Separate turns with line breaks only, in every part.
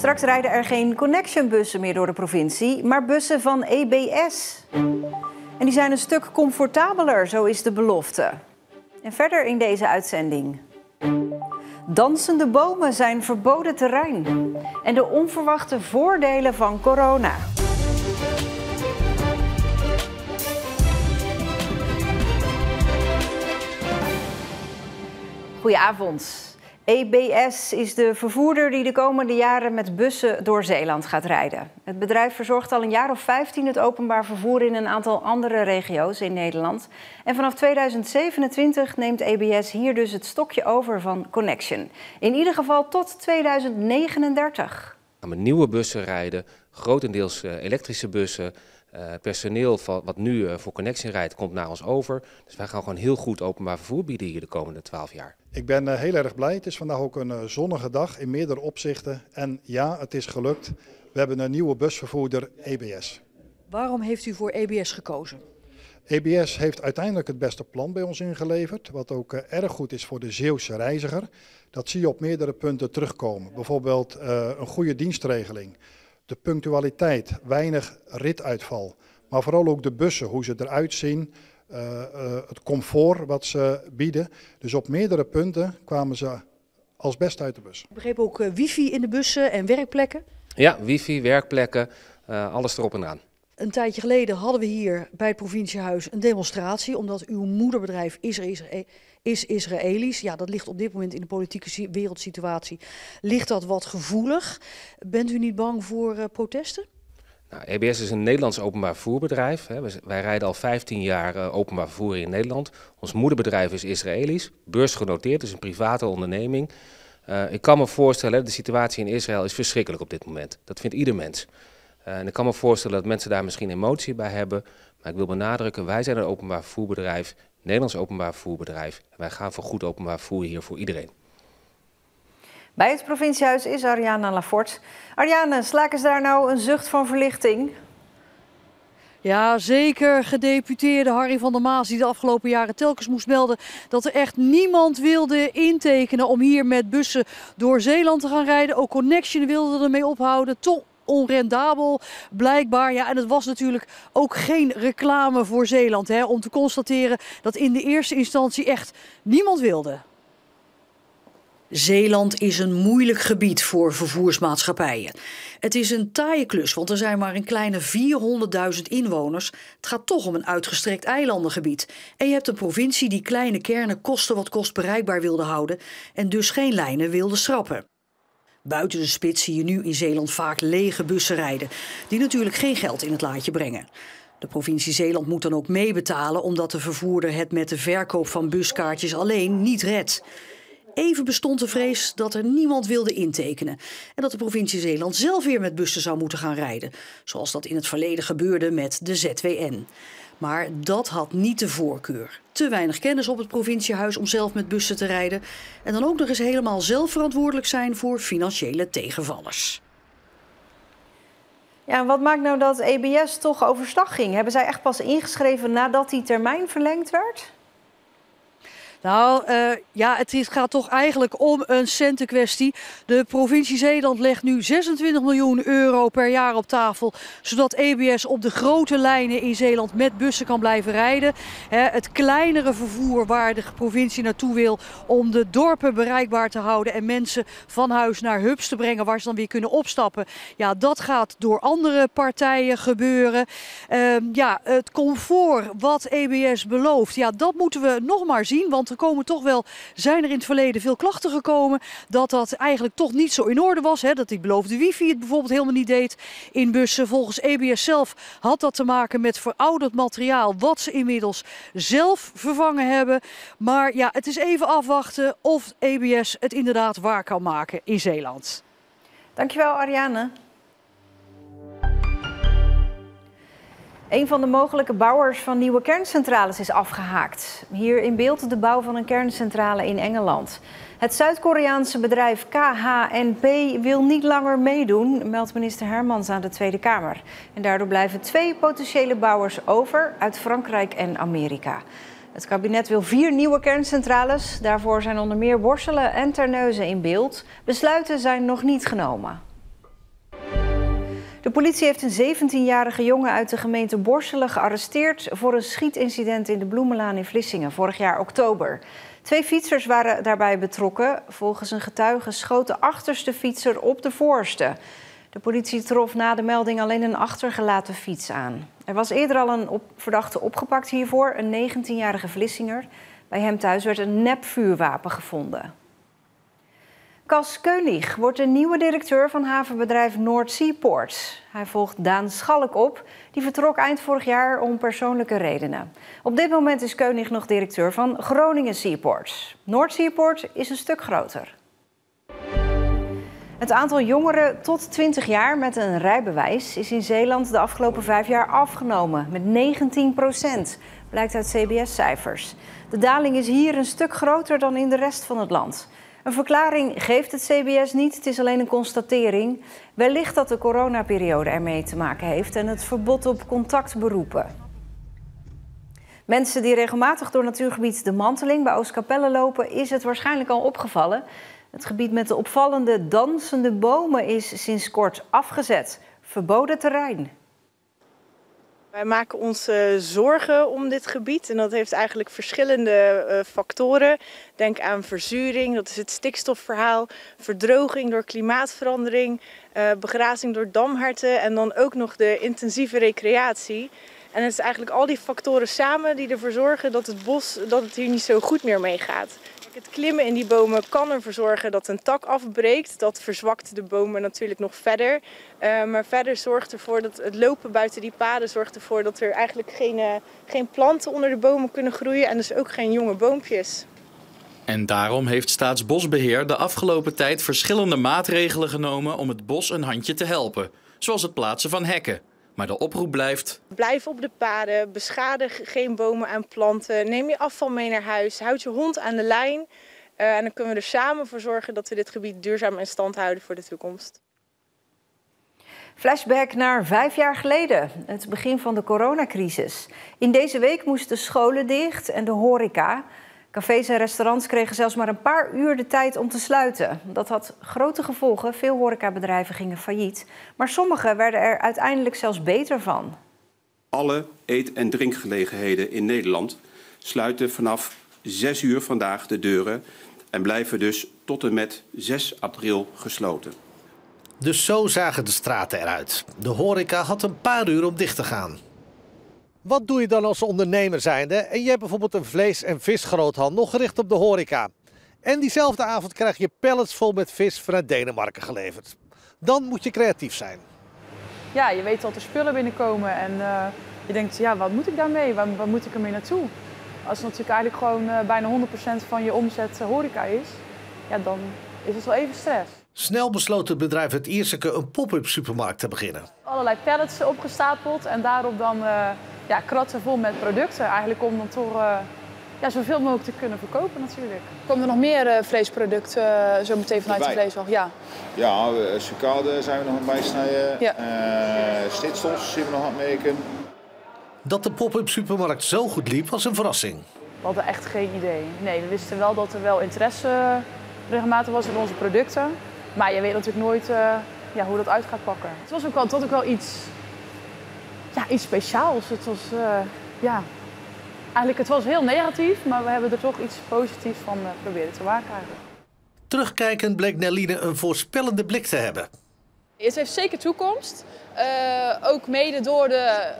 Straks rijden er geen Connection-bussen meer door de provincie, maar bussen van EBS. En die zijn een stuk comfortabeler, zo is de belofte. En verder in deze uitzending. Dansende bomen zijn verboden terrein. En de onverwachte voordelen van corona. Goedenavond. EBS is de vervoerder die de komende jaren met bussen door Zeeland gaat rijden. Het bedrijf verzorgt al een jaar of 15 het openbaar vervoer in een aantal andere regio's in Nederland. En vanaf 2027 neemt EBS hier dus het stokje over van Connection. In ieder geval tot 2039.
Met nieuwe bussen rijden, grotendeels elektrische bussen. Personeel wat nu voor Connection rijdt, komt naar ons over. Dus wij gaan gewoon heel goed openbaar vervoer bieden hier de komende 12 jaar.
Ik ben heel erg blij. Het is vandaag ook een zonnige dag in meerdere opzichten. En ja, het is gelukt. We hebben een nieuwe busvervoerder, EBS.
Waarom heeft u voor EBS gekozen?
EBS heeft uiteindelijk het beste plan bij ons ingeleverd. Wat ook erg goed is voor de Zeeuwse reiziger. Dat zie je op meerdere punten terugkomen. Bijvoorbeeld een goede dienstregeling. De punctualiteit, weinig rituitval. Maar vooral ook de bussen, hoe ze eruit zien. Het comfort wat ze bieden. Dus op meerdere punten kwamen ze als beste uit de bus.
Ik begreep ook wifi in de bussen en werkplekken.
Ja, wifi, werkplekken, alles erop en aan.
Een tijdje geleden hadden we hier bij het provinciehuis een demonstratie. Omdat uw moederbedrijf is Israëlisch. Ja, dat ligt op dit moment in de politieke wereldsituatie. Ligt dat wat gevoelig? Bent u niet bang voor protesten?
Nou, EBS is een Nederlands openbaar vervoerbedrijf. Wij rijden al 15 jaar openbaar vervoer in Nederland. Ons moederbedrijf is Israëlisch, beursgenoteerd, dus een private onderneming. Ik kan me voorstellen, de situatie in Israël is verschrikkelijk op dit moment. Dat vindt ieder mens. En ik kan me voorstellen dat mensen daar misschien emotie bij hebben. Maar ik wil benadrukken, wij zijn een openbaar vervoerbedrijf, Nederlands openbaar vervoerbedrijf. En wij gaan voor goed openbaar vervoer hier voor iedereen.
Bij het provinciehuis is Ariane Laforte. Ariane, slaken ze daar nou een zucht van verlichting?
Ja, zeker. Gedeputeerde Harry van der Maas die de afgelopen jaren telkens moest melden dat er echt niemand wilde intekenen om hier met bussen door Zeeland te gaan rijden. Ook Connection wilde ermee ophouden. Toch onrendabel blijkbaar. Ja, en het was natuurlijk ook geen reclame voor Zeeland. Om te constateren dat in de eerste instantie echt niemand wilde. Zeeland is een moeilijk gebied voor vervoersmaatschappijen. Het is een taaie klus, want er zijn maar een kleine 400.000 inwoners. Het gaat toch om een uitgestrekt eilandengebied. En je hebt een provincie die kleine kernen koste wat kost bereikbaar wilde houden en dus geen lijnen wilde schrappen. Buiten de spits zie je nu in Zeeland vaak lege bussen rijden, die natuurlijk geen geld in het laadje brengen. De provincie Zeeland moet dan ook meebetalen omdat de vervoerder het met de verkoop van buskaartjes alleen niet redt. Even bestond de vrees dat er niemand wilde intekenen en dat de provincie Zeeland zelf weer met bussen zou moeten gaan rijden, zoals dat in het verleden gebeurde met de ZWN. Maar dat had niet de voorkeur. Te weinig kennis op het provinciehuis om zelf met bussen te rijden en dan ook nog eens helemaal zelf verantwoordelijk zijn voor financiële tegenvallers.
Ja, en wat maakt nou dat EBS toch overstag ging? Hebben zij echt pas ingeschreven nadat die termijn verlengd werd?
Nou, het gaat toch eigenlijk om een centenkwestie. De provincie Zeeland legt nu 26 miljoen euro per jaar op tafel, zodat EBS op de grote lijnen in Zeeland met bussen kan blijven rijden. Het kleinere vervoer waar de provincie naartoe wil om de dorpen bereikbaar te houden en mensen van huis naar hubs te brengen waar ze dan weer kunnen opstappen. Ja, dat gaat door andere partijen gebeuren. Het comfort wat EBS belooft, ja, dat moeten we nog maar zien, want zijn er in het verleden veel klachten gekomen dat eigenlijk toch niet zo in orde was. Dat die beloofde wifi het bijvoorbeeld helemaal niet deed in bussen. Volgens EBS zelf had dat te maken met verouderd materiaal wat ze inmiddels zelf vervangen hebben. Maar ja, het is even afwachten of EBS het inderdaad waar kan maken in Zeeland.
Dankjewel, Ariane. Een van de mogelijke bouwers van nieuwe kerncentrales is afgehaakt. Hier in beeld de bouw van een kerncentrale in Engeland. Het Zuid-Koreaanse bedrijf KHNP wil niet langer meedoen, meldt minister Hermans aan de Tweede Kamer. En daardoor blijven 2 potentiële bouwers over uit Frankrijk en Amerika. Het kabinet wil 4 nieuwe kerncentrales. Daarvoor zijn onder meer Borselen en Terneuzen in beeld. Besluiten zijn nog niet genomen. De politie heeft een 17-jarige jongen uit de gemeente Borselen gearresteerd voor een schietincident in de Bloemenlaan in Vlissingen vorig jaar oktober. 2 fietsers waren daarbij betrokken. Volgens een getuige schoot de achterste fietser op de voorste. De politie trof na de melding alleen een achtergelaten fiets aan. Er was eerder al een verdachte opgepakt hiervoor, een 19-jarige Vlissinger. Bij hem thuis werd een nepvuurwapen gevonden. Cas Keunig wordt de nieuwe directeur van havenbedrijf Noord Seaport. Hij volgt Daan Schalk op. Die vertrok eind vorig jaar om persoonlijke redenen. Op dit moment is Keunig nog directeur van Groningen Seaport. Noord Seaport is een stuk groter. Het aantal jongeren tot 20 jaar met een rijbewijs is in Zeeland de afgelopen 5 jaar afgenomen met 19%, blijkt uit CBS-cijfers. De daling is hier een stuk groter dan in de rest van het land. Een verklaring geeft het CBS niet, het is alleen een constatering. Wellicht dat de coronaperiode ermee te maken heeft en het verbod op contactberoepen. Mensen die regelmatig door natuurgebied De Manteling bij Oostkapelle lopen, is het waarschijnlijk al opgevallen. Het gebied met de opvallende dansende bomen is sinds kort afgezet. Verboden terrein.
Wij maken ons zorgen om dit gebied en dat heeft eigenlijk verschillende factoren. Denk aan verzuring, dat is het stikstofverhaal, verdroging door klimaatverandering, begrazing door damherten en dan ook nog de intensieve recreatie. En het is eigenlijk al die factoren samen die ervoor zorgen dat het hier niet zo goed meer meegaat. Het klimmen in die bomen kan ervoor zorgen dat een tak afbreekt. Dat verzwakt de bomen natuurlijk nog verder. Maar verder zorgt ervoor dat het lopen buiten die paden zorgt ervoor dat er eigenlijk geen planten onder de bomen kunnen groeien en dus ook geen jonge boompjes.
En daarom heeft Staatsbosbeheer de afgelopen tijd verschillende maatregelen genomen om het bos een handje te helpen. Zoals het plaatsen van hekken. Maar de oproep blijft:
blijf op de paden, beschadig geen bomen en planten, neem je afval mee naar huis, houd je hond aan de lijn. En dan kunnen we er samen voor zorgen dat we dit gebied duurzaam in stand houden voor de toekomst.
Flashback naar 5 jaar geleden, het begin van de coronacrisis. In deze week moesten scholen dicht en de horeca. Cafés en restaurants kregen zelfs maar een paar uur de tijd om te sluiten. Dat had grote gevolgen. Veel horecabedrijven gingen failliet. Maar sommige werden er uiteindelijk zelfs beter van.
Alle eet- en drinkgelegenheden in Nederland sluiten vanaf 6 uur vandaag de deuren en blijven dus tot en met 6 april gesloten.
Dus zo zagen de straten eruit. De horeca had een paar uur om dicht te gaan. Wat doe je dan als ondernemer zijnde en je hebt bijvoorbeeld een vlees- en visgroothandel gericht op de horeca. En diezelfde avond krijg je pallets vol met vis vanuit Denemarken geleverd. Dan moet je creatief zijn.
Ja, je weet dat er spullen binnenkomen en je denkt, ja, wat moet ik daarmee? Waar moet ik ermee naartoe? Als het natuurlijk eigenlijk gewoon bijna 100% van je omzet horeca is, ja, dan is het wel even stress.
Snel besloot het bedrijf uit Ierseke een pop-up supermarkt te beginnen.
Allerlei pallets opgestapeld en daarop dan kratten vol met producten. Eigenlijk om dan toch zoveel mogelijk te kunnen verkopen natuurlijk. Komen er nog meer vleesproducten zo meteen vanuit de vleeswag? Ja,
sucade zijn we nog aan het bijsnijden. Ja. Stitsels zien we nog aan het maken.
Dat de pop-up supermarkt zo goed liep was een verrassing.
We hadden echt geen idee. Nee, we wisten wel dat er wel interesse regelmatig was in onze producten. Maar je weet natuurlijk nooit hoe dat uit gaat pakken. Het was ook wel iets speciaals. Het was, eigenlijk het was heel negatief, maar we hebben er toch iets positiefs van proberen te maken eigenlijk.
Terugkijkend bleek Nerline een voorspellende blik te hebben.
Het heeft zeker toekomst. Ook mede door de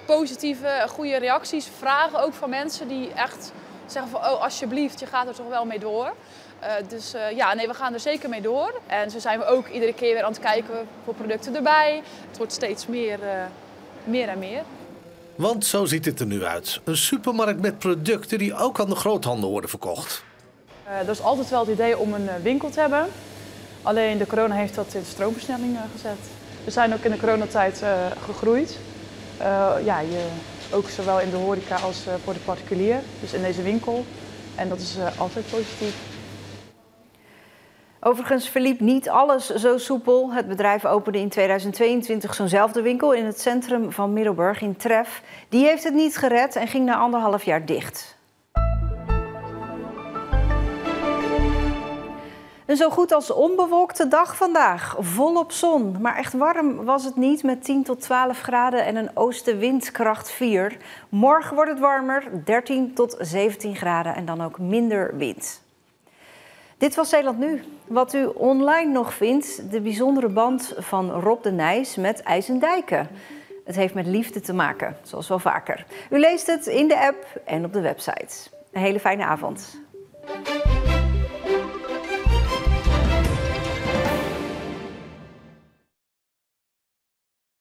positieve, goede reacties, vragen ook van mensen die echt zeggen van oh alsjeblieft, je gaat er toch wel mee door. We gaan er zeker mee door. En zo zijn we ook iedere keer weer aan het kijken voor producten erbij. Het wordt steeds meer en meer.
Want zo ziet het er nu uit. Een supermarkt met producten die ook aan de groothandel worden verkocht.
Er is altijd wel het idee om een winkel te hebben. Alleen de corona heeft dat in stroomversnelling gezet. We zijn ook in de coronatijd gegroeid. Ook zowel in de horeca als voor de particulier. Dus in deze winkel. En dat is altijd positief.
Overigens verliep niet alles zo soepel. Het bedrijf opende in 2022 zo'nzelfde winkel in het centrum van Middelburg in Tref. Die heeft het niet gered en ging na 1,5 jaar dicht. Een zo goed als onbewolkte dag vandaag, volop zon. Maar echt warm was het niet met 10 tot 12 graden en een oostenwind kracht 4. Morgen wordt het warmer, 13 tot 17 graden en dan ook minder wind. Dit was Zeeland Nu. Wat u online nog vindt, de bijzondere band van Rob de Nijs met IJsendijken. Het heeft met liefde te maken, zoals wel vaker. U leest het in de app en op de website. Een hele fijne avond.